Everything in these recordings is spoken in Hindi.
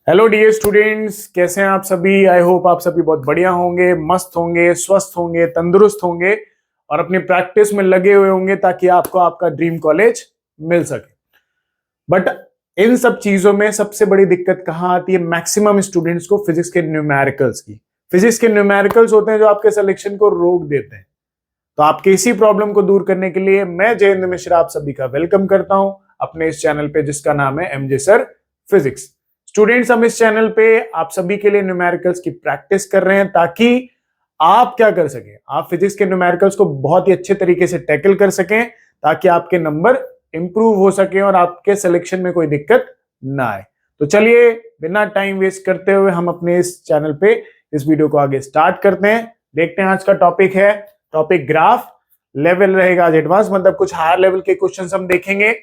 हेलो डियर स्टूडेंट्स, कैसे हैं आप सभी। आई होप आप सभी बहुत बढ़िया होंगे, मस्त होंगे, स्वस्थ होंगे, तंदुरुस्त होंगे और अपनी प्रैक्टिस में लगे हुए होंगे ताकि आपको आपका ड्रीम कॉलेज मिल सके। बट इन सब चीजों में सबसे बड़ी दिक्कत कहाँ आती है? मैक्सिमम स्टूडेंट्स को फिजिक्स के न्यूमेरिकल्स की। फिजिक्स के न्यूमेरिकल्स होते हैं जो आपके सिलेक्शन को रोक देते हैं। तो आपके इसी प्रॉब्लम को दूर करने के लिए मैं जयेंद्र मिश्रा आप सभी का वेलकम करता हूं अपने इस चैनल पे, जिसका नाम है एमजे सर फिजिक्स। स्टूडेंट्स, हम इस चैनल पे आप सभी के लिए न्यूमेरिकल्स की प्रैक्टिस कर रहे हैं ताकि आप क्या कर सकें, आप फिजिक्स के न्यूमेरिकल्स को बहुत ही अच्छे तरीके से टैकल कर सकें ताकि आपके नंबर इंप्रूव हो सके और आपके सिलेक्शन में कोई दिक्कत ना आए। तो चलिए बिना टाइम वेस्ट करते हुए हम अपने इस चैनल पे इस वीडियो को आगे स्टार्ट करते हैं। देखते हैं आज का टॉपिक है, टॉपिक ग्राफ। लेवल रहेगा आज एडवांस, मतलब कुछ हायर लेवल के क्वेश्चंस हम देखेंगे।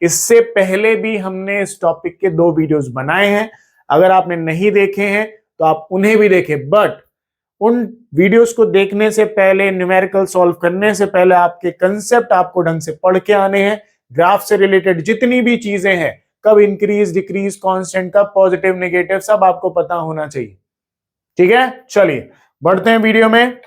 इससे पहले भी हमने इस टॉपिक के 2 वीडियोस बनाए हैं, अगर आपने नहीं देखे हैं तो आप उन्हें भी देखें। बट उन वीडियोस को देखने से पहले, न्यूमेरिकल सॉल्व करने से पहले आपके कंसेप्ट आपको ढंग से पढ़ के आने हैं। ग्राफ से रिलेटेड जितनी भी चीजें हैं, कब इंक्रीज डिक्रीज कांस्टेंट, कब पॉजिटिव नेगेटिव, सब आपको पता होना चाहिए। ठीक है, चलिए बढ़ते हैं वीडियो में।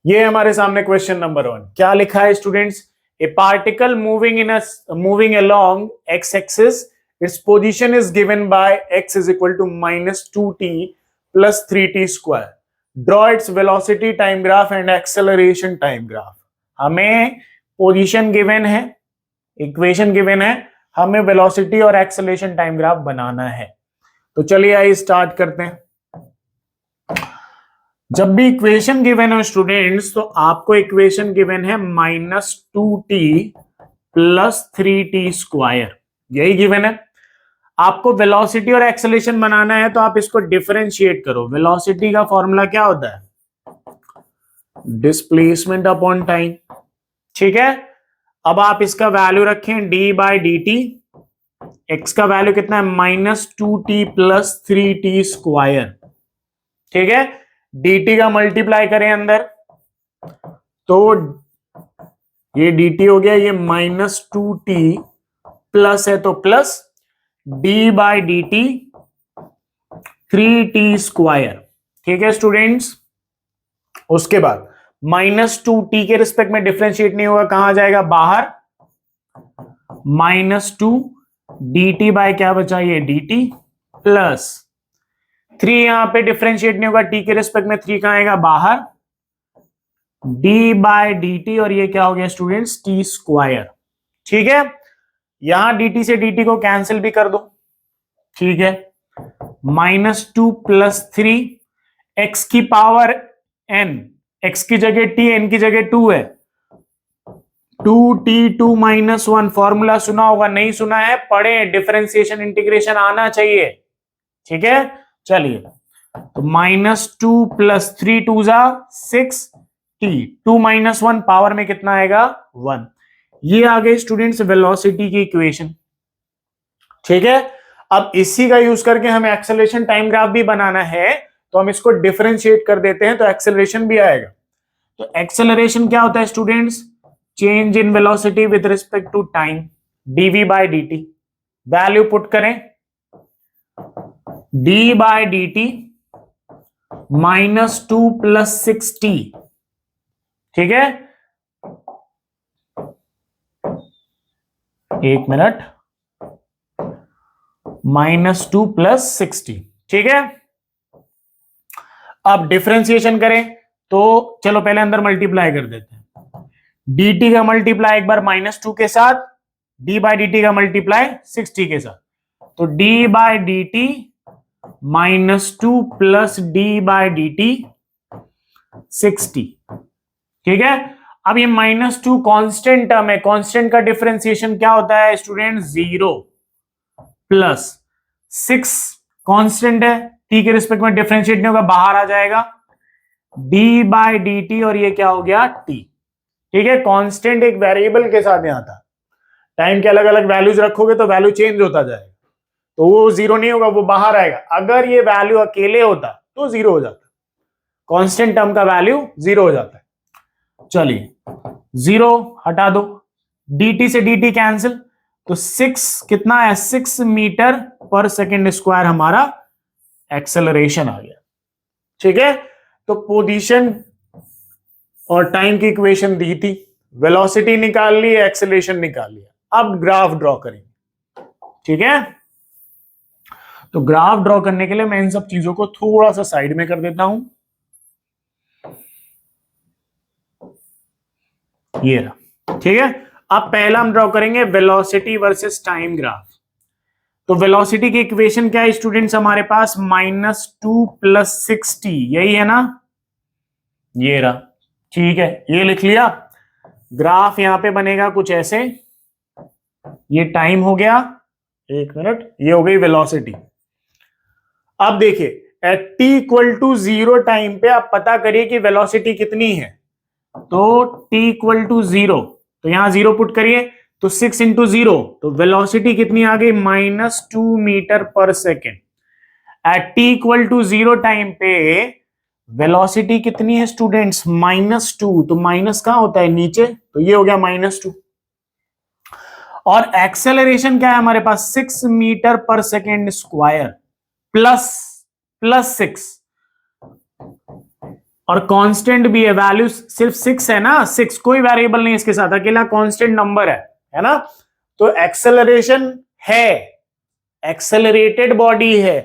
ये हमारे सामने क्वेश्चन नंबर 1 क्या लिखा है students? A particle moving along x axis, its position is given by x is equal to -2t plus 3t square. Draw its velocity time graph and acceleration time graph. हमें पोजीशन गिवन है, इक्वेशन गिवन है, हमें वेलोसिटी और एक्सेलरेशन टाइम ग्राफ बनाना है। तो चलिए आइए स्टार्ट करते हैं। जब भी इक्वेशन गिवन हो स्टूडेंट्स, तो आपको इक्वेशन गिवन है -2t प्लस 3t स्क्वायर, यही गिवन है। आपको वेलोसिटी और एक्सेलरेशन बनाना है तो आप इसको डिफरेंशिएट करो। वेलोसिटी का फॉर्मूला क्या होता है? Displacement upon time. ठीक है, अब आप इसका वैल्यू रखें d/dt। x का वैल्यू कितना है? -2t plus 3t square. ठीक है, dt का मल्टीप्लाई करें अंदर, तो ये dt हो गया, ये -2t प्लस है तो प्लस d/dt 3t स्क्वायर। ठीक है स्टूडेंट्स, उसके बाद -2t के रिस्पेक्ट में डिफरेंशिएट नहीं होगा, कहां जाएगा? बाहर। -2 dt बाय क्या बचा? ये dt प्लस 3 यहां पे डिफरेंशिएट नहीं होगा, t के रिस्पेक्ट में 3 कहां आएगा? बाहर। d/dt और ये क्या हो गया स्टूडेंट्स? t square. ठीक है, यहां dt से dt को कैंसिल भी कर दो। ठीक है, -2 प्लस 3 x की पावर n, x की जगह t, n की जगह 2 है। 2t2 -1 फॉर्मूला सुना होगा, नहीं सुना है पढ़े, डिफरेंशिएशन इंटीग्रेशन आना चाहिए। ठीक है, चलिए तो -2 प्लस 3 2 जा 6t, 2 -1 पावर में कितना आएगा? 1। ये आ गई स्टूडेंट्स वेलोसिटी की इक्वेशन। ठीक है, अब इसी का यूज करके हमें एक्सेलरेशन टाइम ग्राफ भी बनाना है, तो हम इसको डिफरेंशिएट कर देते हैं तो एक्सेलरेशन भी आएगा। तो एक्सेलरेशन क्या होता है students? Change in velocity with respect to time, dv/dt। Value put करें, d/dt -2 प्लस 6t। ठीक है, एक मिनट, -2 प्लस 6t। ठीक है, अब डिफरेंशिएशन करें तो चलो पहले अंदर मल्टीप्लाई कर देते हैं। dt का मल्टीप्लाई एक बार -2 के साथ, d/dt का मल्टीप्लाई 6t के साथ, तो d/dt -2 प्लस d/dt 6t। ठीक है, अब ये -2 कांस्टेंट टर्म है, कांस्टेंट का डिफरेंशिएशन क्या होता है स्टूडेंट? 0 प्लस 6 कांस्टेंट है, t के रिस्पेक्ट में डिफरेंशिएट नहीं होगा, बाहर आ जाएगा d/dt और ये क्या हो गया? t। ठीक है, कांस्टेंट एक वेरिएबल के साथ यहां था, टाइम के अलग अलग वैल्यूज रखोगे तो वैल्यू चेंज होता जाएगा, तो वो 0 नहीं होगा, वो बाहर आएगा। अगर ये वैल्यू अकेले होता तो 0 हो जाता, कांस्टेंट टर्म का वैल्यू 0 हो जाता है। चलिए 0 हटा दो, dt से dt कैंसिल, तो 6 कितना है, 6 मीटर पर सेकेंड स्क्वायर हमारा एक्सेलरेशन आ गया। ठीक है, तो पोजीशन और टाइम की इक्वेशन दी थी, वेलोसिटी निकाल ली, एक्सेलरेशन निकाल लिया। अब ग्राफ ड्रॉ करेंगे। ठीक है, तो ग्राफ ड्रॉ करने के लिए मैं इन सब चीजों को थोड़ा सा साइड में कर देता हूं। ये रहा। ठीक है, अब पहला हम ड्रॉ करेंगे वेलोसिटी वर्सेस टाइम ग्राफ। तो वेलोसिटी की इक्वेशन क्या है स्टूडेंट्स हमारे पास, -2 + 60, यही है ना, ये रहा। ठीक है, ये लिख लिया। ग्राफ यहां पे बनेगा कुछ ऐसे, ये टाइम हो गया, 1 मिनट, ये हो गई वेलोसिटी। अब देखिए एट t = 0 टाइम पे आप पता करिए कि वेलोसिटी कितनी है। तो t = 0, तो यहां 0 पुट करिए, तो 6 × 0, तो वेलोसिटी कितनी आ गई, -2 metre per second. Eight t = 0 time पे वेलोसिटी कितनी है स्टूडेंट्स, -2, तो माइनस कहां होता है, नीचे, तो ये हो गया -2। और एक्सेलरेशन क्या है हमारे पास, 6 metre per second square plus 6, और कांस्टेंट भी है, वैल्यू सिर्फ 6 है ना, 6 कोई वेरिएबल नहीं इसके साथ, अकेला कांस्टेंट नंबर है ना। तो एक्सेलरेशन है, एक्सेलरेटेड बॉडी है,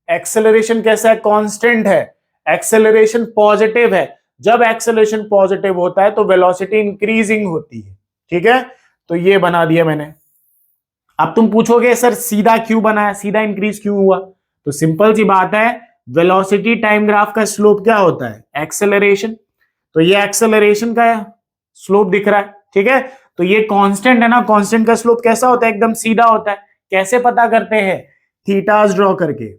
एक्सेलरेशन कैसा है, कांस्टेंट है, एक्सेलरेशन पॉजिटिव है। जब एक्सेलरेशन पॉजिटिव होता है तो वेलोसिटी इंक्रीजिंग होती है। ठीक है, तो ये बना दिया मैंने। अब तुम पूछोगे सर सीधा क्यों बनाया, सीधा इंक्रीज क्यों हुआ, तो सिंपल सी बात है, वेलोसिटी टाइम ग्राफ का स्लोप क्या होता है, एक्सेलरेशन। तो ये एक्सेलरेशन का स्लोप दिख रहा है। ठीक है, तो ये कांस्टेंट है ना, कांस्टेंट का स्लोप कैसा होता है, एकदम सीधा होता है। कैसे पता करते हैं, थीटास ड्रॉ करके।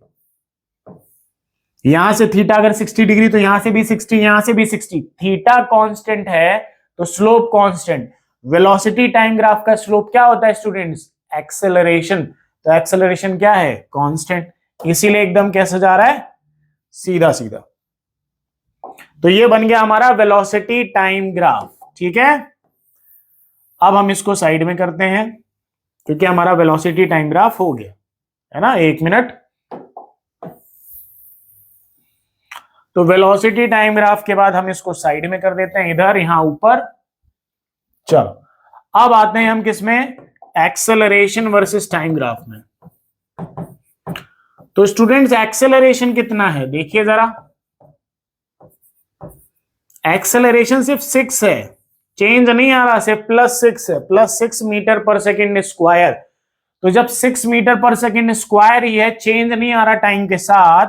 यहां से थीटा अगर 60 डिग्री, तो यहां से भी 60, यहां से भी 60, थीटा कांस्टेंट है तो slope constant. Velocity time graph का स्लोप क्या होता है स्टूडेंट्स, एक्सेलरेशन। तो एक्सेलरेशन क्या है, कांस्टेंट, इसीलिए एकदम कैसे जा रहा है, सीधा सीधा। तो ये बन गया हमारा वेलोसिटी टाइम ग्राफ। ठीक है, अब हम इसको साइड में करते हैं क्योंकि हमारा वेलोसिटी टाइम ग्राफ हो गया है ना। 1 मिनट, तो वेलोसिटी टाइम ग्राफ के बाद हम इसको साइड में कर देते हैं, इधर यहां ऊपर। चलो अब आते हैं हम किसमें, एक्सेलरेशन वर्सेस टाइम ग्राफ में। तो स्टूडेंट्स एक्सेलरेशन कितना है, देखिए जरा, एक्सेलरेशन सिर्फ 6 है, चेंज नहीं आ रहा, सिर्फ +6 है, +6 मीटर पर सेकेंड स्क्वायर। तो जब 6 मीटर पर सेकेंड स्क्वायर ही है, चेंज नहीं आ रहा टाइम के साथ,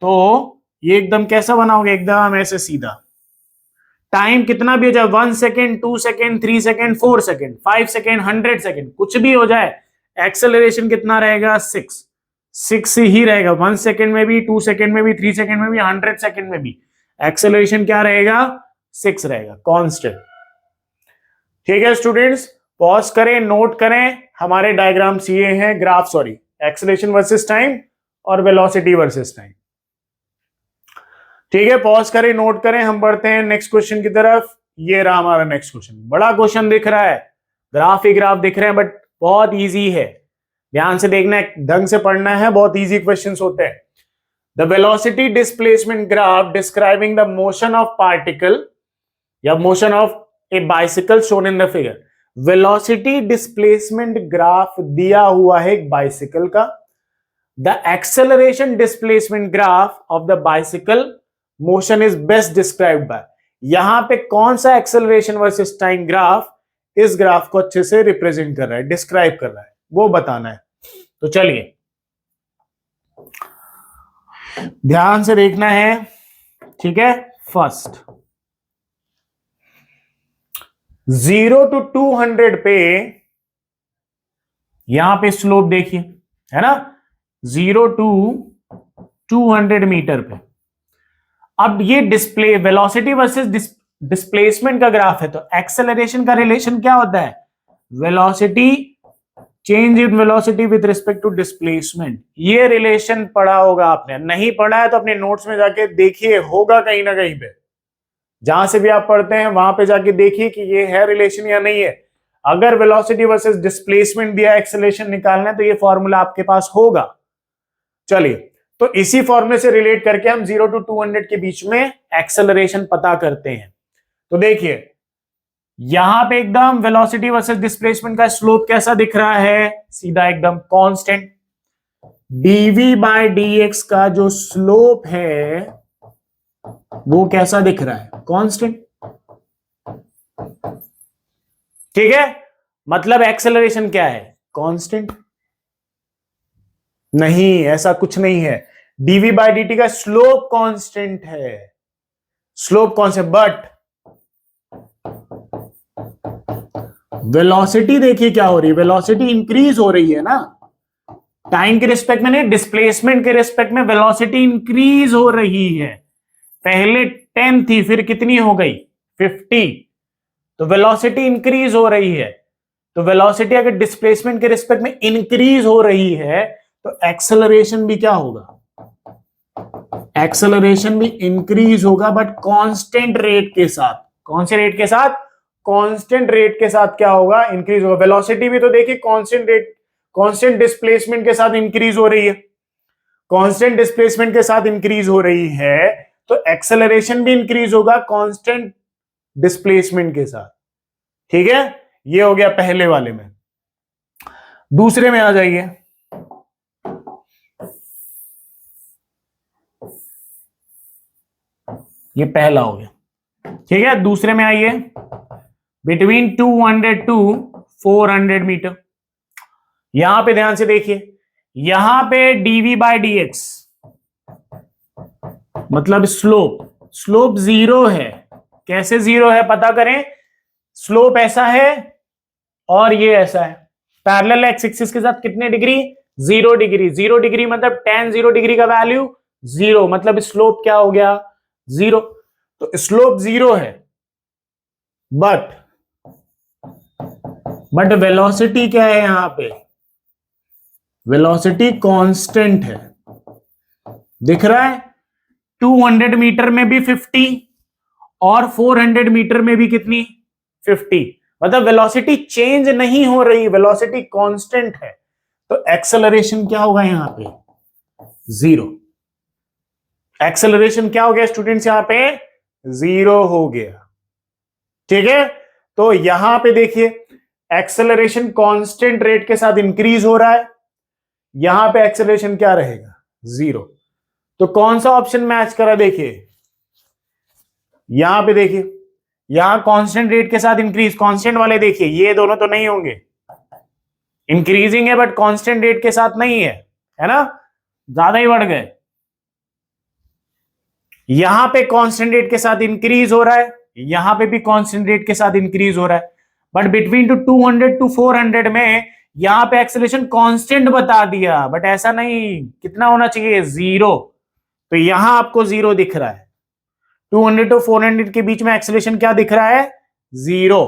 तो ये एकदम कैसा बनाओगे, एकदम ऐसे सीधा। टाइम कितना भी हो जाए, 1 second, 2 second, 3 second, 4 second, 5 second, 100 second, कुछ भी हो जाए, एक्सेलरेशन कितना रहेगा, 6 ही रहेगा। 1 सेकेंड में भी, 2 सेकेंड में भी, 3 सेकेंड में भी, 100 सेकेंड में भी एक्सेलरेशन क्या रहेगा, 6 रहेगा, कांस्टेंट। ठीक है स्टूडेंट्स, पॉज करें, नोट करें, हमारे डायग्राम्स ये हैं, graph sorry, acceleration versus time और वेलोसिटी वर्सेस टाइम। ठीक है, पॉज करें, नोट करें, हम बढ़ते हैं नेक्स्ट क्वेश्चन की तरफ। ये रहा हमारा नेक्स्ट क्वेश्चन, बड़ा क्वेश्चन दिख रहा है, ग्राफ ही ग्राफ दिख रहे हैं, बट बहुत इजी है, ध्यान से देखना है, ढंग से पढ़ना है, बहुत इजी क्वेश्चंस होते हैं। The velocity displacement graph describing the motion of particle या motion of a bicycle shown in the figure. Velocity displacement graph दिया हुआ है एक बाइसिकल का। The acceleration displacement graph of the bicycle motion is best described by. यहां पे कौन सा एक्सेलरेशन वर्सेस टाइम ग्राफ इस ग्राफ को अच्छे से रिप्रेजेंट कर रहा है, डिस्क्राइब कर रहा है, वो बताना है। तो चलिए ध्यान से देखना है। ठीक है, फर्स्ट 0 to 200 पे, यहां पे स्लोप देखिए, है ना, 0 to 200 मीटर पे। अब ये डिस्प्ले वेलोसिटी वर्सेस डिस्प्लेसमेंट का ग्राफ है, तो एक्सेलरेशन का रिलेशन क्या होता है, velocity change in velocity with respect to displacement. ये रिलेशन पढ़ा होगा आपने, नहीं पढ़ा है तो अपने नोट्स में जाके देखिए, होगा कहीं ना कहीं पे, जहां से भी आप पढ़ते हैं वहां पे जाके देखिए कि ये है रिलेशन या नहीं है। अगर वेलोसिटी वर्सेस डिस्प्लेसमेंट दिया, एक्सेलरेशन निकालना है, तो ये फॉर्मूला आपके पास होगा। चलिए, तो इसी फॉर्मूले से रिलेट करके हम 0 to 200 के बीच में एक्सेलरेशन पता करते हैं। तो देखिए यहां पे एकदम वेलोसिटी वर्सेस डिस्प्लेसमेंट का स्लोप कैसा दिख रहा है, सीधा एकदम कांस्टेंट। dv बाय dx का जो स्लोप है वो कैसा दिख रहा है, कांस्टेंट। ठीक है, मतलब एक्सेलरेशन क्या है, कांस्टेंट। नहीं, ऐसा कुछ नहीं है, dv बाय dt का स्लोप कांस्टेंट है, स्लोप कांस्टेंट, बट वेलोसिटी देखिए क्या हो रही है, वेलोसिटी इंक्रीज हो रही है ना, टाइम के रिस्पेक्ट में नहीं, डिस्प्लेसमेंट के रिस्पेक्ट में वेलोसिटी इंक्रीज हो रही है। पहले 10 थी, फिर कितनी हो गई 50, तो वेलोसिटी इंक्रीज हो रही है। तो वेलोसिटी अगर डिस्प्लेसमेंट के रिस्पेक्ट में इंक्रीज हो रही है तो एक्सेलरेशन भी क्या होगा, एक्सेलरेशन भी इंक्रीज होगा, बट कांस्टेंट रेट के साथ। कौन से रेट के साथ, कांस्टेंट रेट के साथ क्या होगा, इंक्रीज होगा। वेलोसिटी भी तो देखिए कांस्टेंट रेट, कांस्टेंट डिस्प्लेसमेंट के साथ इंक्रीज हो रही है, कांस्टेंट डिस्प्लेसमेंट के साथ इंक्रीज हो रही है, तो एक्सेलरेशन भी इंक्रीज होगा कांस्टेंट डिस्प्लेसमेंट के साथ। ठीक है, ये हो गया पहले वाले में। दूसरे में आ जाइए, ये पहला हो गया। ठीक है, दूसरे में आइए, बिटवीन 200 टू 400 मीटर। यहां पे ध्यान से देखिए, यहां पे dv बाय dx मतलब स्लोप, स्लोप जीरो है। कैसे जीरो है पता करें, स्लोप ऐसा है और ये ऐसा है, पैरेलल एक्स एक्सिस के साथ कितने डिग्री, 0 डिग्री। 0 डिग्री मतलब tan 0 डिग्री का वैल्यू 0, मतलब स्लोप क्या हो गया, 0। तो स्लोप 0 है, बट वेलोसिटी क्या है, यहां पे वेलोसिटी कांस्टेंट है, दिख रहा है। 200 मीटर में भी 50 और 400 मीटर में भी कितनी, 50, मतलब वेलोसिटी चेंज नहीं हो रही, वेलोसिटी कांस्टेंट है। तो एक्सेलरेशन क्या होगा यहां पे, 0। एक्सेलरेशन क्या हो गया स्टूडेंट्स, यहां पे 0 हो गया। ठीक है, तो यहां पे देखिए एक्सेलरेशन कांस्टेंट रेट के साथ इंक्रीज हो रहा है, यहां पे एक्सेलरेशन क्या रहेगा, 0। तो कौन सा ऑप्शन मैच करा, देखिए यहां पे देखिए, यहां कांस्टेंट रेट के साथ इंक्रीज, कांस्टेंट वाले देखिए ये दोनों तो नहीं होंगे, इंक्रीजिंग है बट कांस्टेंट रेट के साथ नहीं है ना, ज्यादा ही बढ़ गए। यहां पे कांस्टेंट रेट के साथ इंक्रीज हो रहा है, यहां पे भी कांस्टेंट रेट के साथ इंक्रीज हो रहा है, बट बिटवीन 200 टू 400 में यहां पे एक्सेलरेशन कांस्टेंट बता दिया, बट ऐसा नहीं, कितना होना चाहिए, 0। तो यहां आपको 0 दिख रहा है, 200 टू 400 के बीच में एक्सेलरेशन क्या दिख रहा है, 0।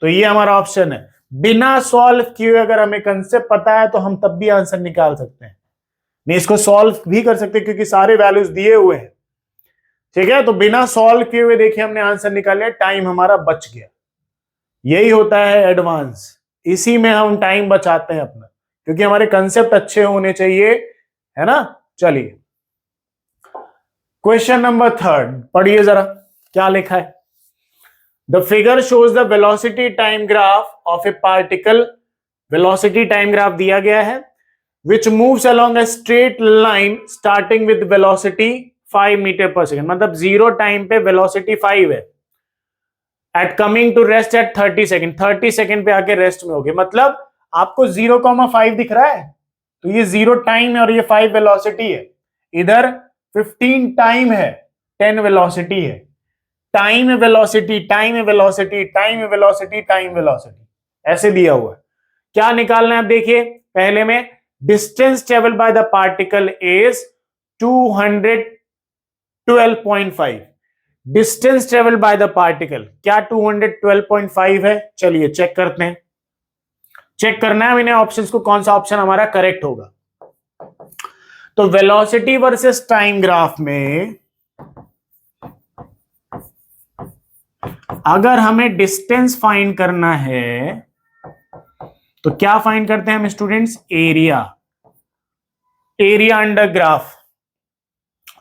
तो ये हमारा ऑप्शन है। बिना सॉल्व किए अगर हमें कंसेप्ट पता है तो हम तब भी आंसर निकाल सकते हैं, नहीं इसको सॉल्व भी कर सकते हैं क्योंकि सारे वैल्यूज दिए हुए हैं। ठीक है, तो बिना सॉल्व किए हुए देखिए हमने आंसर निकाल लिया, टाइम हमारा बच गया। यही होता है एडवांस, इसी में हम टाइम बचाते हैं अपना, क्योंकि हमारे कंसेप्ट अच्छे होने चाहिए, है ना। चलिए क्वेश्चन नंबर 3 पढ़िए जरा, क्या लिखा है। The figure shows the velocity time graph of a particle, velocity time graph दिया गया है, which moves along a straight line starting with velocity 5 metre per second, मतलब 0 टाइम पे वेलोसिटी 5 है, at coming to rest at 30 second, 30 second पे आके रेस्ट में होगी। मतलब आपको 0,5 दिख रहा है, तो ये 0 टाइम है और ये 5 वेलोसिटी है, इधर 15 टाइम है, 10 वेलोसिटी है। Time velocity, time velocity, time velocity, time velocity, ऐसे दिया हुआ है। क्या निकालना है आप देखिए, पहले में distance travel by the particle is 212.5, distance travel by the particle क्या 212.5 है, चलिए चेक करते हैं। चेक करना है इन्हें ऑप्शंस को, कौन सा ऑप्शन हमारा करेक्ट होगा। तो वेलोसिटी वर्सेस टाइम ग्राफ में अगर हमें डिस्टेंस फाइंड करना है तो क्या फाइंड करते हैं हम students? Area. Area under graph.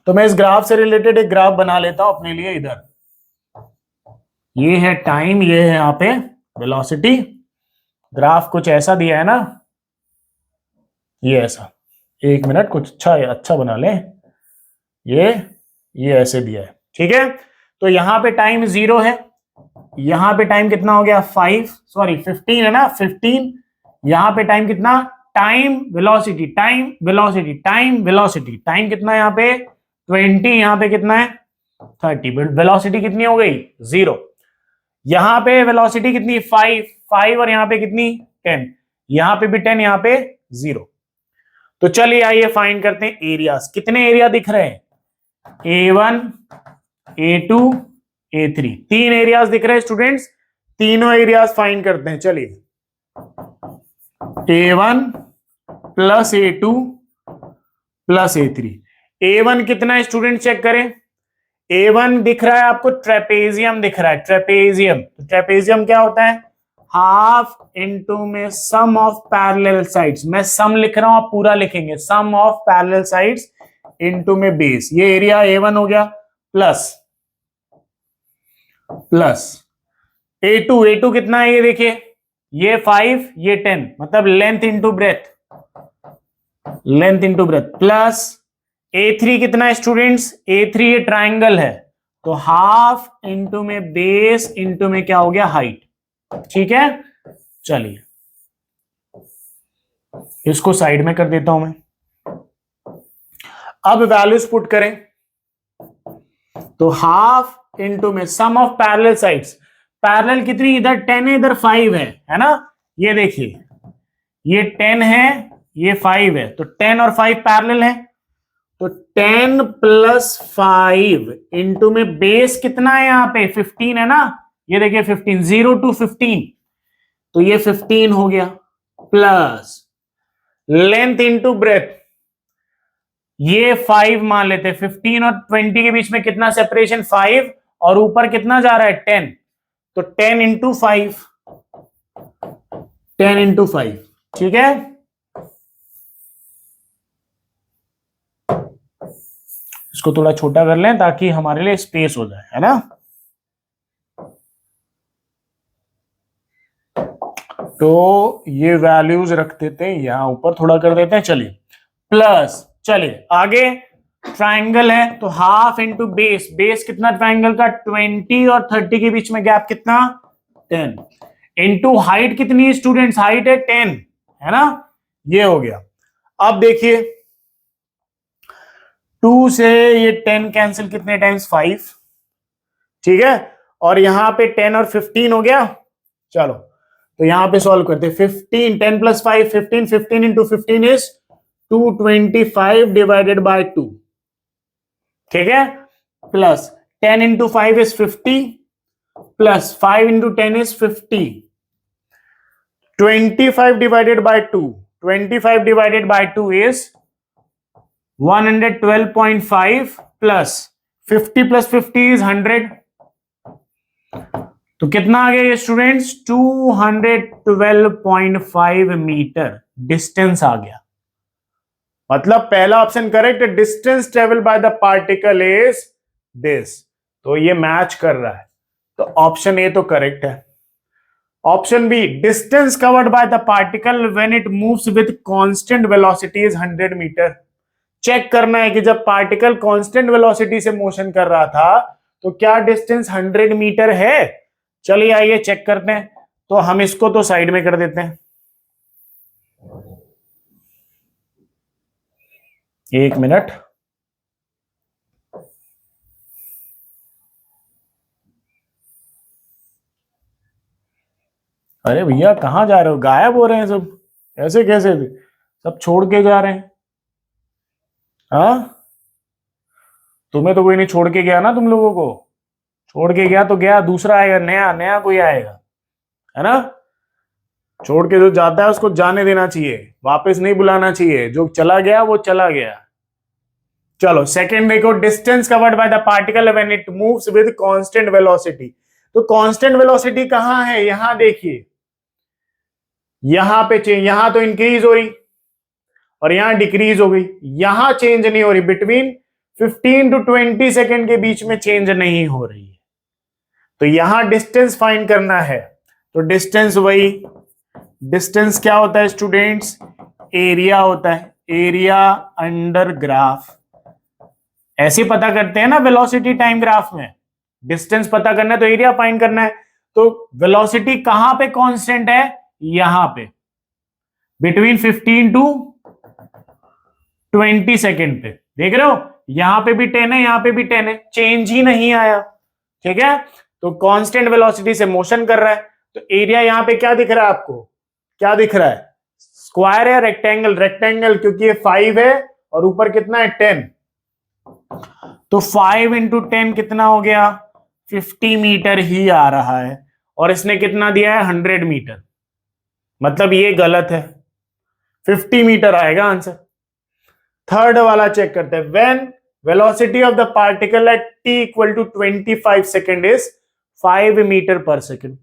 तो मैं इस ग्राफ से रिलेटेड एक ग्राफ बना लेता हूं अपने लिए। इधर ये है टाइम, ये है यहां पे वेलोसिटी। ग्राफ कुछ ऐसा दिया है ना, ये ऐसा। एक मिनट, कुछ अच्छा बना ले। ये ऐसे दिया है, ठीक है। तो यहां पे टाइम 0 है, यहां पे टाइम कितना हो गया? 15 है ना, 15। यहां पे टाइम कितना? Time velocity, time velocity, time velocity. Time कितना है यहां पे? 20। यहां पे कितना है? 30। वेलोसिटी कितनी हो गई? 0। यहां पे वेलोसिटी कितनी? 5 और यहां पे कितनी? 10। यहां पे भी 10, यहां पे 0। तो चलिए आइए फाइंड करते हैं एरियाज। कितने एरिया दिख रहे हैं? A1, A2, A3। 3 एरियाज दिख रहे हैं स्टूडेंट्स। तीनों एरियाज फाइंड करते हैं। चलिए, A1 plus A2 plus A3। A1 कितना है स्टूडेंट? चेक करें। A1 दिख रहा है आपको, ट्रेपेजियम दिख रहा है। ट्रेपेजियम, तो ट्रेपेजियम क्या होता है? हाफ इंटू में सम ऑफ पैरेलल साइड्स। मैं सम लिख रहा हूं, आप पूरा लिखेंगे। सम ऑफ पैरेलल साइड्स इंटू में बेस। ये एरिया A1 हो गया। प्लस A2 कितना है? ये देखिए, ये 5, ये 10, मतलब length into breadth. Length into breadth. Plus A3 कितना है स्टूडेंट्स? A3 ये ट्राइंगल है, तो हाफ इंटू में बेस इंटू में क्या हो गया? हाइट। ठीक है, चलिए इसको साइड में कर देता हूं मैं। अब वैल्यूज पुट करें, तो हाफ इंटू में सम ऑफ पैरेलल साइड्स। पैरेलल कितनी? इधर 10 है, इधर 5 है ना। ये देखिए, ये 10 है, ये 5 है, तो 10 और 5 पैरेलल है। तो 10 प्लस 5 इंटू में बेस कितना है? यहां पे 15 है ना। ये देखिए 15, 0 to 15, तो ये 15 हो गया। प्लस लेंथ इंटू ब्रेथ, ये 5 मान लेते हैं। 15 और 20 के बीच में कितना सेपरेशन? 5, और ऊपर कितना जा रहा है? 10, तो 10 इंटू 5, 10 इंटू 5। ठीक है, इसको थोड़ा छोटा कर लें ताकि हमारे लिए स्पेस हो जाए, है ना। तो ये वैल्यूज रख देते हैं यहां ऊपर, थोड़ा कर देते हैं। चलिए, प्लस, चलिए आगे। ट्राइंगल है तो हाफ इंटू बेस। बेस कितना ट्राइंगल का? 20 और 30 के बीच में गैप कितना? 10। इंटू हाइट कितनी है स्टूडेंट्स? हाइट है 10, है ना। ये हो गया। अब देखिए, 2 से ये 10 कैंसिल कितने टाइम्स? 5। ठीक है, और यहां पे 10 और 15 हो गया। चलो, तो यहां पे सॉल्व करते हैं। 15, 10 plus 5, 15, 15 into 15 is 225 divided by 2। ठीक है, plus 10 into 5 is 50, plus 5 into 10 is 50। 25 divided by 2, 25 divided by 2 is 112.5, plus 50 plus 50 is 100। तो कितना आ गया ये स्टूडेंट्स? 212.5 मीटर डिस्टेंस आ गया। मतलब पहला option correct. Distance travel by the particle is this, तो ये मैच कर रहा है, तो ऑप्शन ए तो करेक्ट है। Option B, distance covered by the particle when it moves with constant velocity is 100 metre. Check करना है कि जब पार्टिकल कांस्टेंट वेलोसिटी से मोशन कर रहा था तो क्या डिस्टेंस 100 मीटर है। चलिए आइए चेक करते हैं। तो हम इसको तो साइड में कर देते हैं। एक मिनट, अरे भैया कहां जा रहे हो? गायब हो रहे हैं सब, ऐसे कैसे? सब छोड़ के जा रहे हैं? हाँ, तुम्हें तो कोई नहीं छोड़ के गया ना। तुम लोगों को छोड़ के गया तो गया, दूसरा आएगा, नया नया कोई आएगा, है ना। छोड़ के जो जाता है उसको जाने देना चाहिए, वापस नहीं बुलाना चाहिए। जो चला गया वो चला गया। चलो सेकंड देखो, distance covered by the particle when it moves with constant velocity. तो कांस्टेंट वेलोसिटी कहां है, यहां देखिए, यहां पे चेंज, यहां तो इंक्रीज हो रही और यहां डिक्रीज हो गई, यहां चेंज नहीं हो रही, बिटवीन 15 टू 20 सेकेंड के बीच में चेंज नहीं हो रही है। तो यहां डिस्टेंस फाइंड करना है, तो डिस्टेंस वही, डिस्टेंस क्या होता है स्टूडेंट्स, एरिया होता है, एरिया अंडर ग्राफ। ऐसे पता करते हैं ना वेलोसिटी टाइम ग्राफ में, डिस्टेंस पता करना है तो एरिया फाइंड करना है। तो वेलोसिटी कहां पे कांस्टेंट है, यहां पे बिटवीन 15 टू 20 सेकेंड पे, देख रहे हो, यहां पे भी 10 है, यहां पे भी 10 है, चेंज ही नहीं आया, ठीक है। तो कांस्टेंट वेलोसिटी से मोशन कर रहा है, तो एरिया यहां पे क्या दिख रहा है आपको, क्या दिख रहा है, स्क्वायर है, रेक्टेंगल, रेक्टेंगल क्योंकि ये 5 है और ऊपर कितना है 10, तो 5 इंटू 10 कितना हो गया, 50 मीटर ही आ रहा है, और इसने कितना दिया है 100 मीटर, मतलब ये गलत है, 50 मीटर आएगा आंसर। थर्ड वाला चेक करते हैं, when velocity of the particle at t equal to 25 second is 5 metre per second.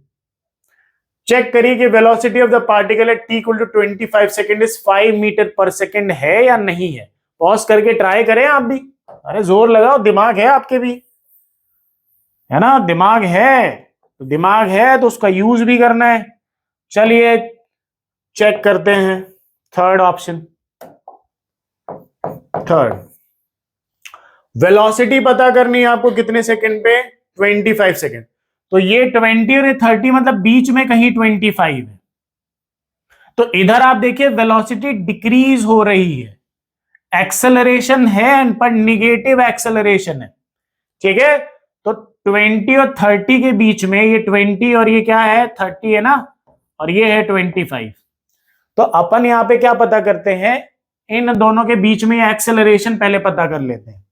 Check करिए कि velocity of the particle at t equal to 25 second is 5 metre per second है या नहीं है। पॉज करके ट्राई करें आप भी, अरे जोर लगाओ, दिमाग है आपके भी, है ना, दिमाग है, तो दिमाग है तो उसका यूज भी करना है। चलिए चेक करते हैं थर्ड ऑप्शन। थर्ड, वेलोसिटी पता करनी है आपको कितने सेकंड पे, 25 सेकंड, तो ये 20 और ये 30 मतलब बीच में कहीं 25 है, तो इधर आप देखिए वेलोसिटी डिक्रीज हो रही है, एक्सेलरेशन है पर निगेटिव एक्सेलरेशन है, ठीक है। तो 20 और 30 के बीच में ये 20 और ये क्या है 30 है ना, और ये है 25, तो अपन यहां पे क्या पता करते हैं, इन दोनों के बीच में एक्सेलरेशन पहले पता कर लेते हैं।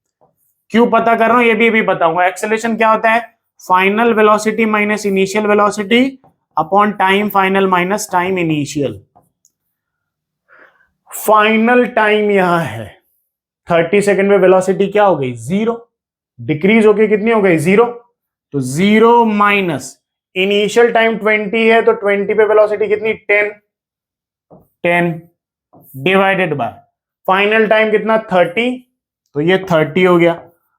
क्यों पता कर रहा हूं ये भी बताऊंगा। एक्सेलरेशन क्या होता है, final velocity minus initial velocity upon time final minus time initial. Final time यहां है 30 सेकेंड में, वेलोसिटी क्या हो गई 0, डिक्रीज होके कितनी हो गई 0, तो 0 माइनस इनिशियल टाइम 20 है, तो 20 पे वेलोसिटी कितनी 10 डिवाइडेड बाय फाइनल टाइम कितना 30, तो ये 30 हो गया,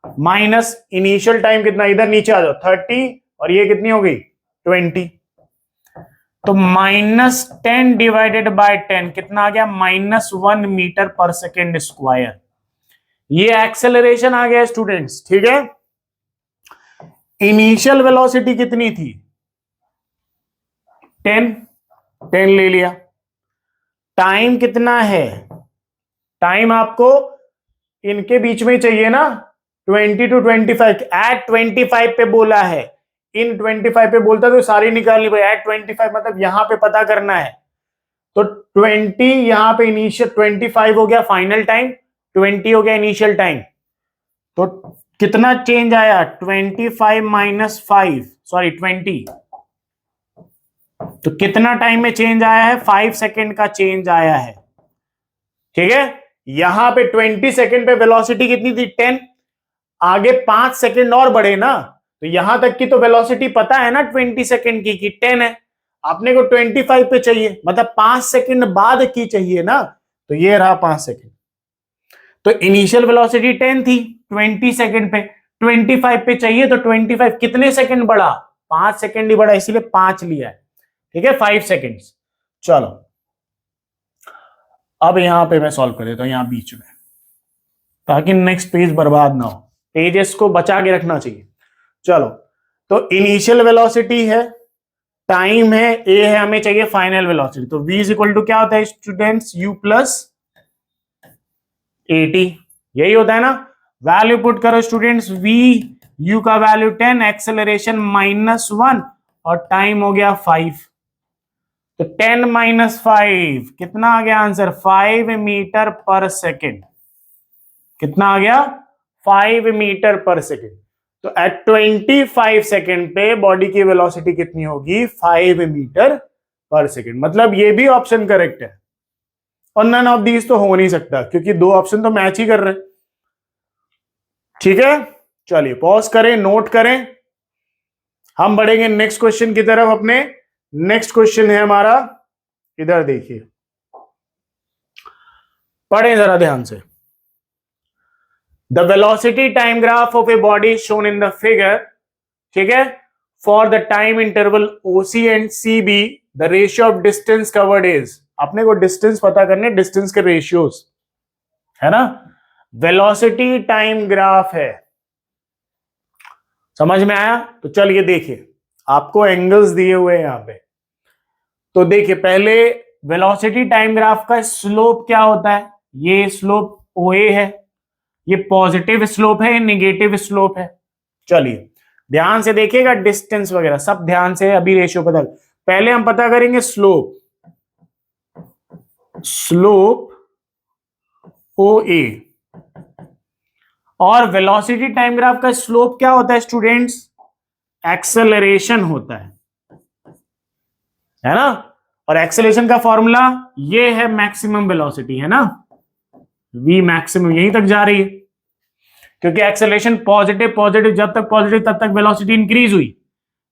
माइनस इनिशियल टाइम कितना, इधर नीचे आ जाओ 30, और ये कितनी हो गई 20, तो -10 डिवाइडेड बाय 10 कितना आ गया -1 मीटर पर सेकेंड स्क्वायर। ये एक्सेलरेशन आ गया स्टूडेंट्स, ठीक है। इनिशियल वेलोसिटी कितनी थी 10 ले लिया, टाइम कितना है, टाइम आपको इनके बीच में चाहिए ना 20 टू 25, एट 25 पे बोला है, इन 25 पे बोलता तो सारी निकालनी भाई, एट 25 मतलब यहां पे पता करना है, तो 20 यहां पे इनिशियल 25 हो गया फाइनल टाइम, 20 हो गया इनिशियल टाइम, तो कितना चेंज आया 25 माइनस 5 सॉरी 20, तो कितना टाइम में चेंज आया है 5 सेकेंड का चेंज आया है, ठीक है। यहां पे 20 सेकेंड पे वेलोसिटी कितनी थी 10, आगे 5 सेकेंड और बढ़े ना, तो यहां तक की तो वेलोसिटी पता है ना 20 सेकेंड की 10 है, आपने को 25 पे चाहिए, मतलब 5 सेकेंड बाद की चाहिए ना, तो ये रहा 5 सेकेंड। तो इनिशियल वेलोसिटी 10 थी 20 सेकेंड पे, 25 पे चाहिए, तो 25 कितने सेकेंड बढ़ा 5 सेकेंड ही बढ़ा, इसीलिए 5 लिया है, ठीक है 5 सेकेंड। चलो अब यहां पे मैं सॉल्व कर देता हूं यहां बीच में, ताकि नेक्स्ट पेज बर्बाद ना हो, पेजेस को बचा के रखना चाहिए। चलो तो इनिशियल वेलोसिटी है, टाइम है, ए है, हमें चाहिए फाइनल वेलोसिटी, तो v इज इक्वल टू क्या होता है स्टूडेंट्स u प्लस 80, यही होता है ना। वैल्यू पुट करो स्टूडेंट्स, v u का वैल्यू 10, एक्सेलरेशन -1 और टाइम हो गया 5, तो 10 माइनस 5 कितना आ गया आंसर 5 मीटर पर सेकेंड, कितना आ गया 5 मीटर पर सेकेंड। तो एट 25 सेकेंड पे बॉडी की वेलोसिटी कितनी होगी 5 मीटर पर सेकेंड, मतलब ये भी ऑप्शन करेक्ट है, और नन ऑफ दीज तो हो नहीं सकता क्योंकि दो ऑप्शन तो मैच ही कर रहे हैं, ठीक है। चलिए पॉज करें, नोट करें, हम बढ़ेंगे नेक्स्ट क्वेश्चन की तरफ अपने। नेक्स्ट क्वेश्चन है हमारा, इधर देखिए, पढ़ें जरा ध्यान से। The velocity time graph of a body shown in the figure, ठीक है, for the time interval OC and CB, the ratio of distance covered is. अपने को डिस्टेंस पता करने, डिस्टेंस के रेशियोज है ना। वेलोसिटी टाइम ग्राफ है, समझ में आया? तो चलिए देखिए, आपको एंगल्स दिए हुए हैं यहां पे। तो देखिए पहले वेलोसिटी टाइम ग्राफ का स्लोप क्या होता है, ये स्लोप OA है, ये पॉजिटिव स्लोप है, ये निगेटिव स्लोप है। चलिए ध्यान से देखिएगा, डिस्टेंस वगैरह सब ध्यान से, अभी रेशियो पता। पहले हम पता करेंगे स्लोप, स्लोप OA। और वेलोसिटी टाइम ग्राफ का स्लोप क्या होता है स्टूडेंट्स? एक्सेलरेशन होता है ना। और एक्सेलरेशन का फॉर्मूला ये है मैक्सिमम वेलोसिटी, है ना, V मैक्सिमम यहीं तक जा रही है, क्योंकि एक्सेलरेशन पॉजिटिव पॉजिटिव, जब तक पॉजिटिव तब तक वेलोसिटी इंक्रीज हुई,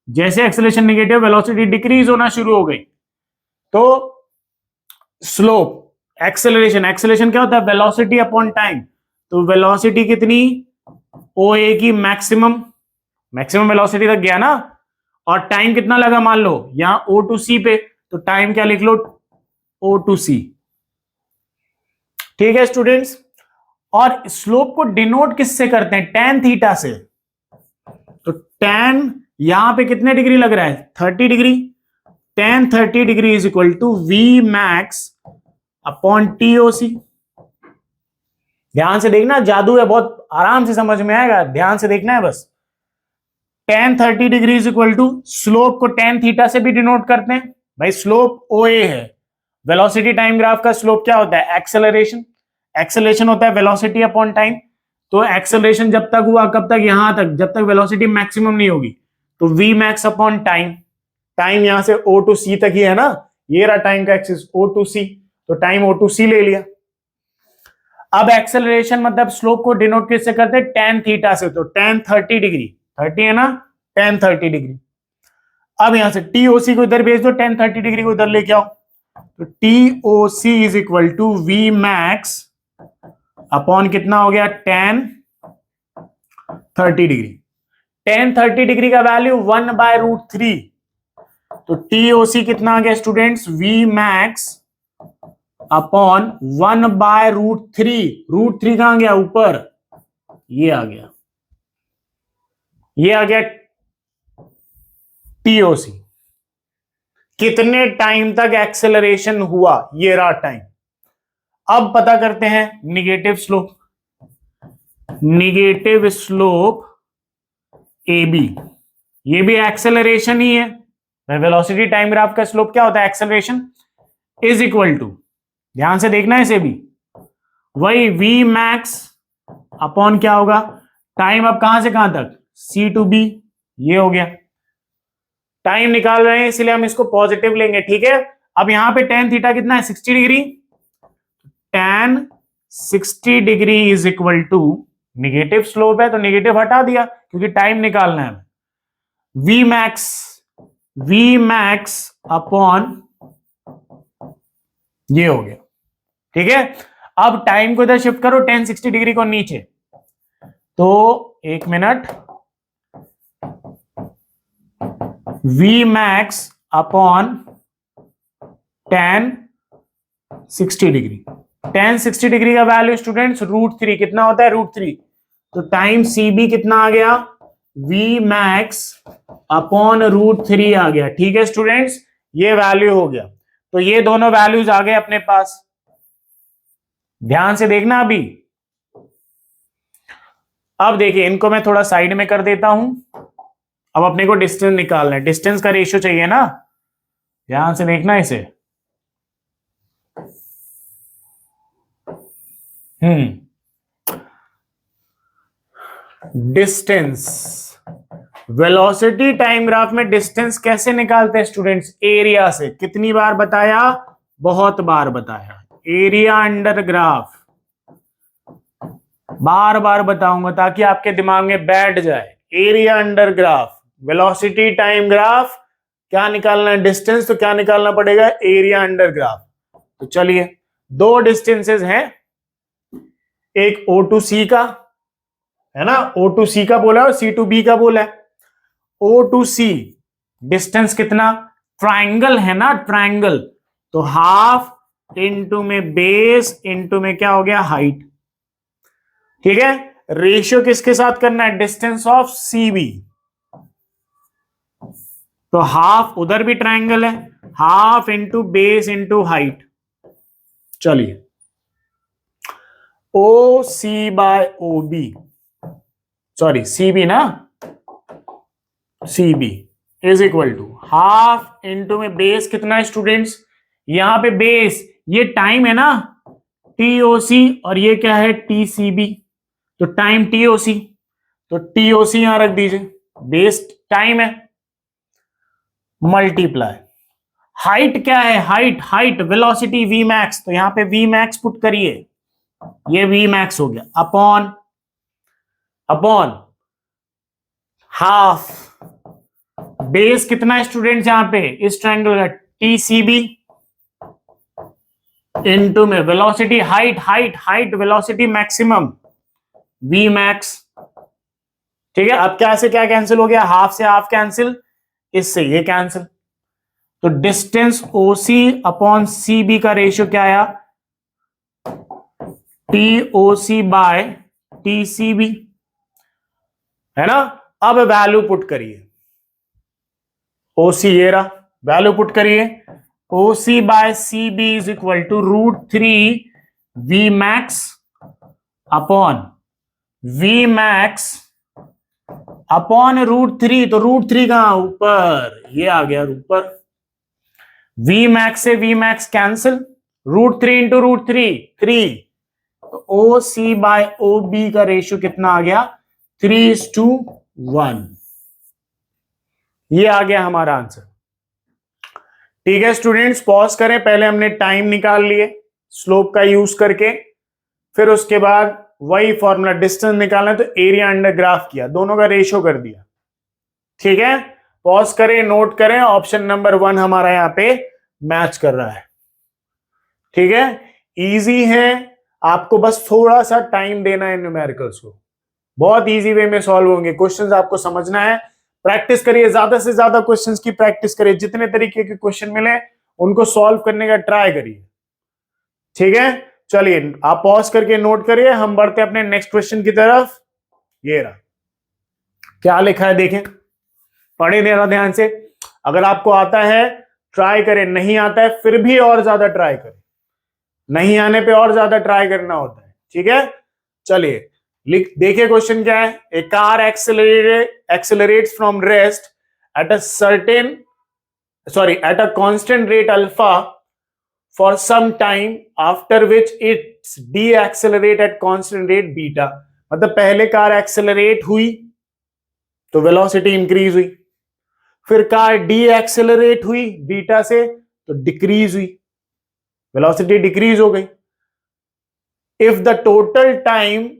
जैसे एक्सेलरेशन नेगेटिव वेलोसिटी डिक्रीज होना शुरू हो गई। तो स्लोप, एक्सेलरेशन, एक्सेलरेशन क्या होता है? Velocity upon time. तो वेलोसिटी कितनी? OA की मैक्सिमम, मैक्सिमम वेलोसिटी तक गया ना, और टाइम कितना लगा मान लो यहां O to C पे, तो टाइम क्या लिख लो? O to C। ठीक है स्टूडेंट्स। और स्लोप को डिनोट किससे करते हैं? tan थीटा से। तो tan यहां पे कितने डिग्री लग रहा है? 30 degree. tan 30 degree is equal to V max upon TOC। ध्यान से देखना, जादू है, बहुत आराम से समझ में आएगा, ध्यान से देखना है बस। tan 30 degree is equal to, slope को tan थीटा से भी डिनोट करते हैं भाई, स्लोप OA है। वेलोसिटी टाइम ग्राफ का स्लोप क्या होता है? एक्सेलरेशन। एक्सेलरेशन होता है वेलोसिटी अपॉन टाइम। तो एक्सेलरेशन जब तक हुआ, कब तक? यहां तक, जब तक वेलोसिटी मैक्सिमम नहीं होगी। तो V max upon time, time यहां से O to C तक ही है ना, ये रहा टाइम का एक्सिस O to C, तो टाइम O to C ले लिया। अब एक्सेलरेशन मतलब स्लोप को डिनोट किससे करते हैं? tan थीटा से। तो tan 30 डिग्री, 30 है ना, tan 30 डिग्री। अब यहां से TOC को इधर भेज दो, tan 30 डिग्री को इधर लेके आओ। तो TOC is equal to V max upon कितना हो गया? tan 30 degree. tan 30 डिग्री का वैल्यू 1/√3। तो TOC कितना आ गया स्टूडेंट्स? V max upon 1/√3। √3 कहां गया? ऊपर, ये आ गया, ये आ गया TOC। कितने टाइम तक एक्सेलरेशन हुआ, ये रहा टाइम। अब पता करते हैं negative slope. Negative slope AB, ये भी एक्सेलरेशन ही है। वेलोसिटी टाइम ग्राफ का स्लोप क्या होता है? एक्सेलरेशन, इज इक्वल टू, ध्यान से देखना है इसे भी, वही V मैक्स अपॉन क्या होगा? टाइम अब कहां से कहां तक? C to B, ये हो गया। टाइम निकाल रहे हैं इसलिए हम इसको पॉजिटिव लेंगे, ठीक है। अब यहां पे tan थीटा कितना है? 60 degree. tan 60 degree is equal to, negative slope है तो निगेटिव हटा दिया क्योंकि टाइम निकालना है। V मैक्स अपॉन, ये हो गया, ठीक है। अब टाइम को इधर शिफ्ट करो, tan 60 डिग्री को नीचे, तो एक minute, V max upon tan 60 degree. tan 60 degree का वैल्यू स्टूडेंट्स √3, कितना होता है? √3। तो टाइम CB कितना आ गया? V मैक्स अपॉन √3 आ गया, ठीक है स्टूडेंट्स, ये वैल्यू हो गया। तो ये दोनों वैल्यूज आ गए अपने पास, ध्यान से देखना अभी। अब देखिए इनको मैं थोड़ा साइड में कर देता हूं। अब अपने को डिस्टेंस निकालना है, डिस्टेंस का रेशियो चाहिए ना, ध्यान से देखना इसे। डिस्टेंस, वेलोसिटी टाइम ग्राफ में डिस्टेंस कैसे निकालते हैं स्टूडेंट्स? एरिया से। कितनी बार बताया? बहुत बार बताया। एरिया अंडर ग्राफ, बार बार बताऊंगा ताकि आपके दिमाग में बैठ जाए। Area under graph, velocity time graph, क्या निकालना है, डिस्टेंस, तो क्या निकालना पड़ेगा, एरिया अंडर ग्राफ। तो चलिए, दो डिस्टेंसेस हैं, एक O टू C का है ना, O टू C का बोला और C टू B का बोला है। O टू C डिस्टेंस कितना, ट्राइंगल है ना, ट्राइंगल, तो हाफ इनटू में बेस इनटू में क्या हो गया, हाइट। ठीक है, रेशियो किसके साथ करना है, डिस्टेंस ऑफ CB, तो हाफ, उधर भी ट्राइंगल है, half into base into height. चलिए, O C by O B, sorry CB ना, CB is equal to half into में बेस कितना है स्टूडेंट्स, यहां पे बेस ये टाइम है ना TOC, और ये क्या है TCB, तो टाइम TOC, तो TOC यहां रख दीजिए, बेस टाइम है, मल्टीप्लाई हाइट क्या है, हाइट वेलोसिटी V मैक्स, तो यहां पे V मैक्स पुट करिए, ये V मैक्स हो गया, अपॉन हाफ, बेस कितना है स्टूडेंट्स यहां पे इस ट्रायंगल का TCB, इनटू में velocity height velocity maximum V max. ठीक है, अब क्या से क्या कैंसिल हो गया, हाफ से हाफ कैंसिल, इससे ये कैंसिल, तो डिस्टेंस OC अपॉन CB का रेशियो क्या आया, TOC बाय TCB, है ना। अब वैल्यू पुट करिए, OC ये रहा, वैल्यू पुट करिए, OC by CB is equal to √3 V max upon V max upon √3, तो √3 कहां ऊपर, ये आ गया ऊपर, V मैक्स से V मैक्स कैंसिल, √3 इंटू √3 3, तो OC बाय OB का रेशियो कितना आ गया, 3:1, ये आ गया हमारा आंसर। ठीक है स्टूडेंट्स, पॉज करें, पहले हमने टाइम निकाल लिए स्लोप का यूज करके, फिर उसके बाद वही फॉर्मूला डिस्टेंस निकालना, तो एरिया अंडर ग्राफ किया, दोनों का रेशियो कर दिया। ठीक है, पॉज करें, नोट करें, ऑप्शन नंबर 1 हमारा यहां पे मैच कर रहा है। ठीक है, इजी है, आपको बस थोड़ा सा टाइम देना है न्यूमेरिकल्स को, बहुत इजी वे में सॉल्व होंगे क्वेश्चंस, आपको समझना है, प्रैक्टिस करिए, ज्यादा से ज्यादा क्वेश्चंस की प्रैक्टिस करिए, जितने तरीके के क्वेश्चन मिले उनको सॉल्व करने का ट्राई करिए। ठीक है, चलिए आप पॉज करके नोट करिए, हम बढ़ते हैं अपने नेक्स्ट क्वेश्चन की तरफ। ये रहा, क्या लिखा है देखें, पढ़े जरा ध्यान से, अगर आपको आता है ट्राई करें, नहीं आता है फिर भी और ज्यादा ट्राई करें, नहीं आने पे और ज्यादा ट्राई करना होता है। ठीक है, चलिए देखिए क्वेश्चन क्या है, a car accelerates from rest at a constant rate alpha for some time after which it's decelerate at constant rate beta, मतलब पहले कार एक्सेलरेट हुई तो वेलोसिटी इंक्रीज हुई, फिर कार डीएक्सेलरेट हुई बीटा से तो डिक्रीज हुई, वेलोसिटी डिक्रीज हो गई। If the total time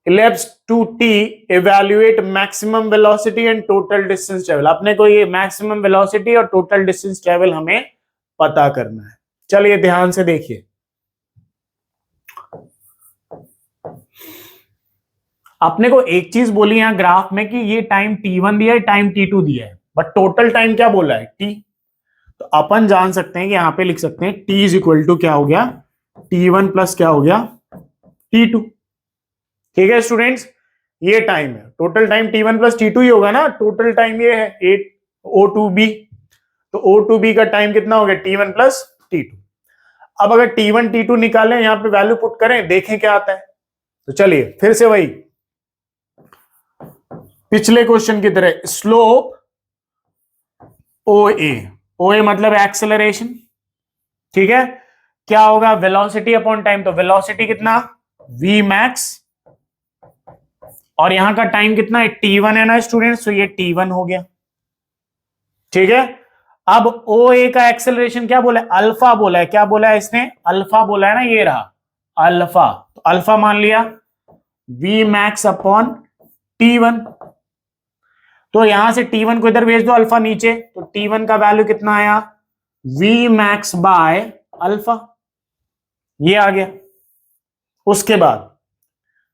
elapsed to t, evaluate maximum velocity and total distance travel, अपने को ये मैक्सिमम वेलोसिटी और टोटल डिस्टेंस ट्रेवल हमें पता करना है। चलिए ध्यान से देखिए, अपने को एक चीज बोली यहां ग्राफ में कि ये टाइम t1 दिया है, टाइम t2 दिया है, बट टोटल टाइम क्या बोला है, t, तो अपन जान सकते हैं कि यहां पे लिख सकते हैं t इज इक्वल टू क्या हो गया, t1 प्लस क्या हो गया, t2। ठीक है स्टूडेंट्स, ये टाइम है, total time t1 plus t2 ही होगा ना, टोटल टाइम ये है 8 O2B, तो O2B का टाइम कितना हो गया, t1 प्लस t2। अब अगर t1 t2 निकालें, यहां पे वैल्यू पुट करें, देखें क्या आता है, तो चलिए फिर से वही पिछले क्वेश्चन की तरह, स्लोप OA मतलब एक्सेलरेशन। ठीक है, क्या होगा, वेलोसिटी अपॉन टाइम, तो वेलोसिटी कितना V मैक्स, और यहां का टाइम कितना है, t1 है ना स्टूडेंट्स, तो ये t1 हो गया। ठीक है, अब OA का एक्सेलरेशन क्या बोला है, अल्फा बोला है, क्या बोला है इसने, अल्फा बोला है ना, ये रहा अल्फा, तो अल्फा मान लिया V मैक्स अपॉन t1। तो यहां से T1 को इधर भेज दो, अल्फा नीचे, तो T1 का वैल्यू कितना आया, V मैक्स बाय अल्फा, ये आ गया। उसके बाद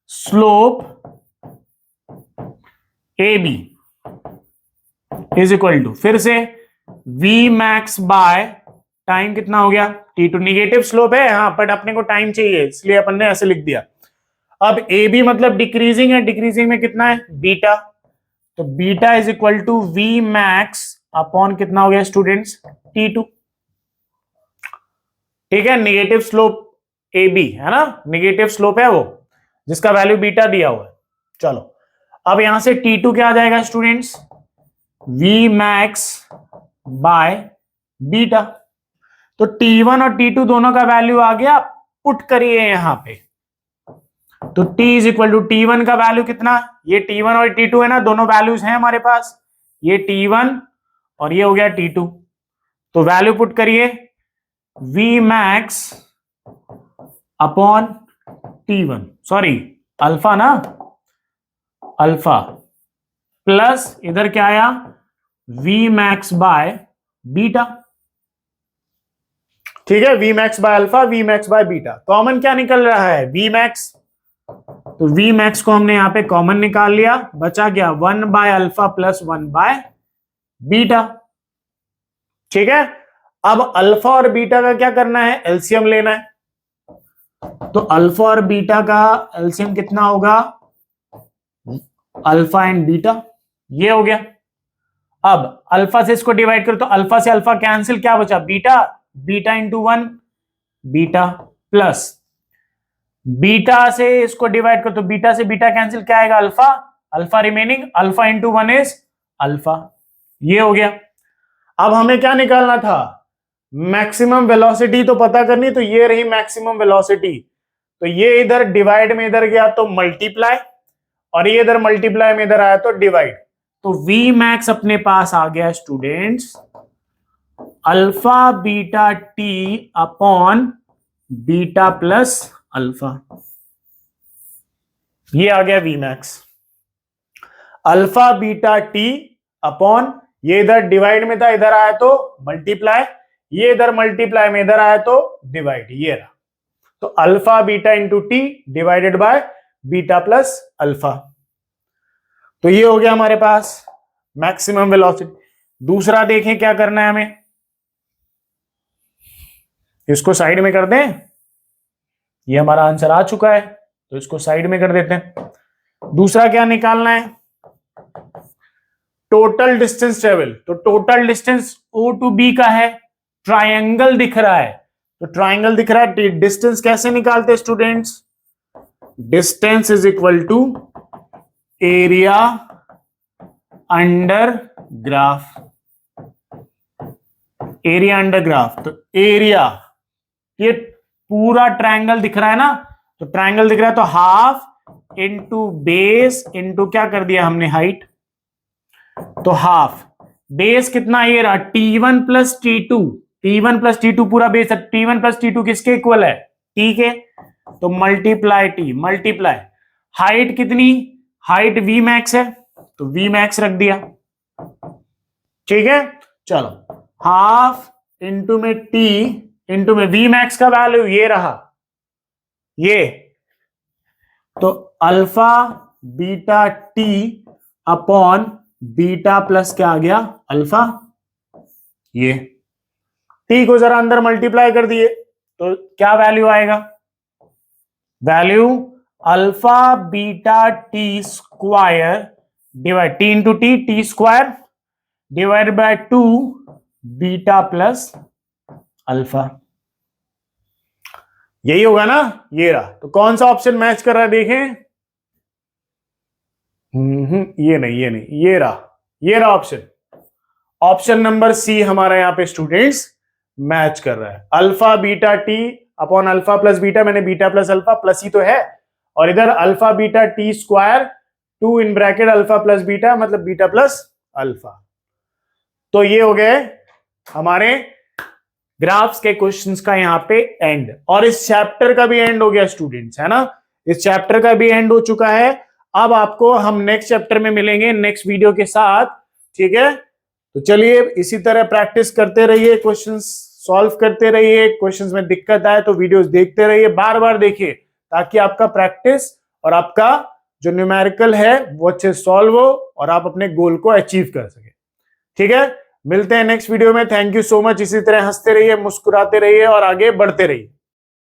slope AB is equal to, फिर से V मैक्स बाय टाइम कितना हो गया T2, निगेटिव स्लोप है यहां पर, अपने को टाइम चाहिए इसलिए अपन ने ऐसे लिख दिया। अब AB मतलब डिक्रीजिंग है, डिक्रीजिंग में कितना है बीटा, तो beta is equal to V max upon कितना हो गया स्टूडेंट्स T2। ठीक है, निगेटिव स्लोप AB है ना, निगेटिव स्लोप है वो जिसका वैल्यू बीटा दिया हुआ है। चलो अब यहां से T2 क्या आ जाएगा students, V max by beta, तो T1 और T2 दोनों का वैल्यू आ गया, पुट करिए यहां पे, तो T is equal to T1 का वैल्यू कितना, ये T1 और T2 है ना, दोनों वैल्यूज हैं हमारे पास, ये T1 और ये हो गया T2, तो वैल्यू पुट करिए V max upon T1, sorry alpha ना, अल्फा प्लस इधर क्या आया V मैक्स बाय बीटा। ठीक है, V max by alpha, V max by beta, common क्या निकल रहा है V मैक्स, तो V मैक्स को हमने यहां पे कॉमन निकाल लिया, बचा गया 1 by alpha plus 1 by beta. ठीक है, अब अल्फा और बीटा का क्या करना है, एलसीएम लेना है, तो अल्फा और बीटा का एलसीएम कितना होगा, अल्फा एंड बीटा, ये हो गया। अब अल्फा से इसको डिवाइड करो तो अल्फा से अल्फा कैंसिल, क्या बचा beta, beta into 1 beta, plus beta से इसको डिवाइड करो तो बीटा से बीटा कैंसिल, क्या आएगा alpha, alpha remaining, alpha into 1 is alpha, ये हो गया। अब हमें क्या निकालना था, मैक्सिमम वेलोसिटी तो पता करनी, तो ये रही मैक्सिमम वेलोसिटी, तो ये इधर डिवाइड में इधर गया तो मल्टीप्लाई, और ये इधर मल्टीप्लाई में इधर आया तो डिवाइड, तो V मैक्स अपने पास आ गया students alpha beta T upon beta plus alpha, ये आ गया V max, alpha beta T upon, ये इधर डिवाइड में था इधर आया तो मल्टीप्लाई, ये इधर मल्टीप्लाई में इधर आया तो डिवाइड, ये रहा, तो alpha beta into T divided by beta plus alpha, तो ये हो गया हमारे पास मैक्सिमम वेलोसिटी। दूसरा देखें क्या करना है हमें, इसको साइड में कर दें, ये हमारा आंसर आ चुका है तो इसको साइड में कर देते हैं। दूसरा क्या निकालना है, टोटल डिस्टेंस ट्रेवल, तो total distance O to B का है, ट्रायंगल दिख रहा है, तो ट्रायंगल दिख रहा है, डिस्टेंस कैसे निकालते हैं students, distance is equal to area under graph, area under graph, तो एरिया, ये पूरा ट्रायंगल दिख रहा है ना, तो ट्रायंगल दिख रहा है तो हाफ इंटू बेस इंटू क्या कर दिया हमने हाइट, तो हाफ, बेस कितना ये रहा T1 plus T2, T1 plus T2 पूरा बेस है, T1 प्लस T2 किसके इक्वल है T के, तो मल्टीप्लाई T, मल्टीप्लाई हाइट कितनी, हाइट V मैक्स है तो V मैक्स रख दिया। ठीक है, चलो हाफ इंटू में T इंटू में V मैक्स का वैल्यू ये रहा, ये तो alpha beta T upon beta plus क्या आ गया अल्फा, ये T को जरा अंदर मल्टीप्लाई कर दिए तो क्या वैल्यू आएगा, value alpha beta T square divide T into T square divide by 2 beta plus alpha, यही होगा ना, ये रहा। तो कौन सा ऑप्शन मैच कर रहा है देखें, ये नहीं, ये रहा ऑप्शन, ऑप्शन नंबर सी हमारा यहां पे स्टूडेंट्स मैच कर रहा है, alpha beta T upon alpha plus beta, मैंने बीटा प्लस अल्फा प्लस ही तो है, और इधर alpha beta T square 2 in bracket alpha plus beta मतलब बीटा प्लस अल्फा। तो ये हो गए हमारे ग्राफ्स के क्वेश्चंस का यहां पे एंड, और इस चैप्टर का भी एंड हो गया स्टूडेंट्स, है ना, इस चैप्टर का भी एंड हो चुका है। अब आपको हम नेक्स्ट चैप्टर में मिलेंगे नेक्स्ट वीडियो के साथ, ठीक है। तो चलिए इसी तरह प्रैक्टिस करते रहिए, क्वेश्चंस सॉल्व करते रहिए, क्वेश्चंस में दिक्कत आए तो वीडियोस देखते रहिए, बार बार देखिए, ताकि आपका प्रैक्टिस और आपका जो न्यूमेरिकल है वो अच्छे सॉल्व हो और आप अपने गोल को अचीव कर सके, ठीक है। मिलते हैं नेक्स्ट वीडियो में। Thank you so much. इसी तरह हंसते रहिए, मुस्कुराते रहिए और आगे बढ़ते रहिए।